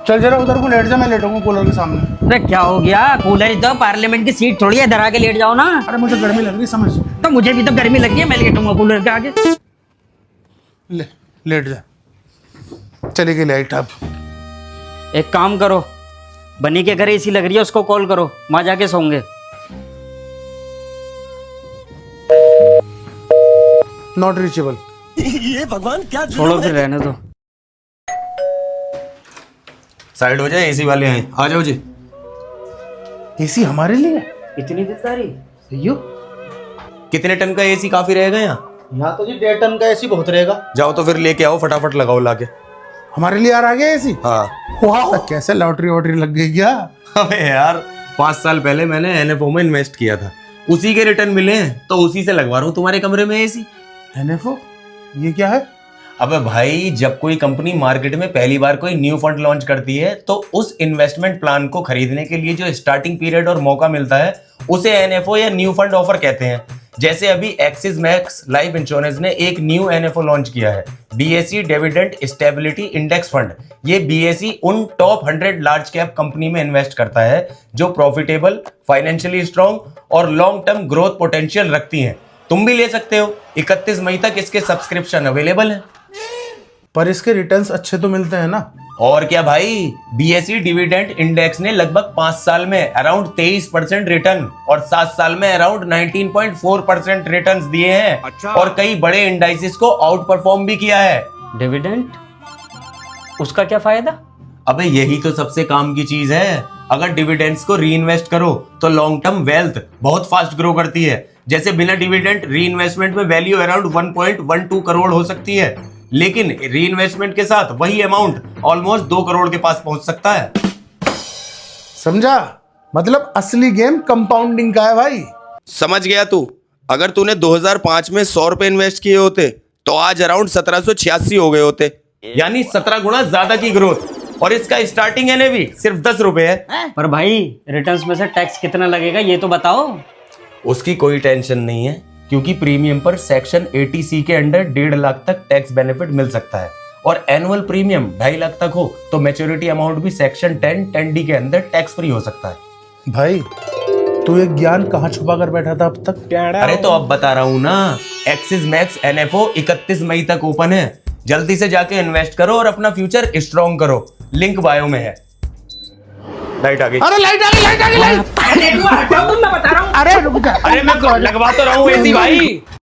चल जरा उधर को लेट जा, मैं लेटूंगा कूलर के सामने। अरे क्या हो गया, कूलर तो पार्लियामेंट की सीट थोड़ी है, इधर आके लेट जाओ ना। अरे मुझे गर्मी लग रही समझ। तो मुझे भी तो गर्मी लगी है, मैं लेटूंगा कूलर के आगे। लेट जा, चली गई लाइट। अब एक काम करो, बनी के घर एसी लग रही है, उसको कॉल करो, वहां जाके सोंगे। Not reachable. ये भगवान क्या छोड़ो फिर, रहने दो। साइड हो जाए, एसी वाले आए। आ जाओ जी। एसी हमारे लिए? इतनी दिलदारी। सही हो। कितने टन का एसी काफी रहेगा यहाँ? यहाँ तो जी 1.5 टन का एसी बहुत रहेगा। जाओ तो फिर लेके आओ, फटाफट लगाओ लाके। हमारे लिए यार आ गया एसी। हाँ। वाह, कैसे लॉटरी वॉटरी लग गई क्या? अबे यार 5 साल पहले मैंने एनएफओ में इन्वेस्ट किया था, उसी के रिटर्न मिले हैं, तो उसी से लगवा रहा हूँ तुम्हारे कमरे में एसी। एनएफओ? ये क्या है? अबे भाई, जब कोई कंपनी मार्केट में पहली बार कोई न्यू फंड लॉन्च करती है तो उस इन्वेस्टमेंट प्लान को खरीदने के लिए जो स्टार्टिंग पीरियड और मौका मिलता है उसे एनएफओ या न्यू फंड ऑफर कहते हैं। जैसे अभी एक्सिस मैक्स लाइफ इंश्योरेंस ने एक न्यू एनएफओ लॉन्च किया है, BSE dividend stability index fund. ये बीएसई उन टॉप 100 लार्ज कैप कंपनी में इन्वेस्ट करता है जो प्रॉफिटेबल, फाइनेंशियली स्ट्रांग और लॉन्ग टर्म ग्रोथ पोटेंशियल रखती हैं। तुम भी ले सकते हो। 31 मई तक इसके सब्सक्रिप्शन अवेलेबल है। पर इसके रिटर्न्स अच्छे तो मिलते हैं ना? और क्या भाई, बीएसई डिविडेंड इंडेक्स ने लगभग 5 साल में अराउंड 23% रिटर्न और 7 साल में अराउंड 19.4% रिटर्न्स दिए हैं। अच्छा। और कई बड़े इंडाइसेस को आउट परफॉर्म भी किया है। डिविडेंड, उसका क्या फायदा? अबे यही तो सबसे काम की चीज है। अगर डिविडेंड्स को री इन्वेस्ट करो तो लॉन्ग टर्म वेल्थ बहुत फास्ट ग्रो करती है। जैसे बिना डिविडेंड री इन्वेस्टमेंट में वैल्यू अराउंड 1.12 करोड़ हो सकती है, लेकिन री इन्वेस्टमेंट के साथ वही अमाउंट ऑलमोस्ट 2 करोड़ के पास पहुंच सकता है। समझा? मतलब असली गेम कंपाउंडिंग का है भाई। समझ गया तू? अगर तूने 2005 में 100 रुपए इन्वेस्ट किए होते तो आज अराउंड 1786 हो गए होते, यानी 17 गुना ज्यादा की ग्रोथ। और इसका स्टार्टिंग एनएवी सिर्फ 10 रुपए है। पर भाई, रिटर्न्स में से टैक्स कितना लगेगा ये तो बताओ। उसकी कोई टेंशन नहीं है, क्योंकि प्रीमियम पर सेक्शन 80C के अंडर 1.5 लाख तक टैक्स बेनिफिट मिल सकता है। और एनुअल प्रीमियम 2.5 लाख तक हो तो मैच्योरिटी अमाउंट भी सेक्शन 10(10D) के अंदर टैक्स फ्री हो सकता है। भाई तू ये ज्ञान कहाँ छुपा कर बैठा था अब तक? अरे तो अब बता रहा हूँ ना, एक्सिस मैक्स एनएफओ 31 मई तक ओपन है। जल्दी से जाके इन्वेस्ट करो और अपना फ्यूचर स्ट्रॉन्ग करो। लिंक बायो में है। लाइट आ गई। अरे लाइट आ गई, लाइट आ गई, लाइट। मैं बता रहा हूँ। अरे रुक जा। अरे मैं लगवा तो रहा हूँ एसी भाई।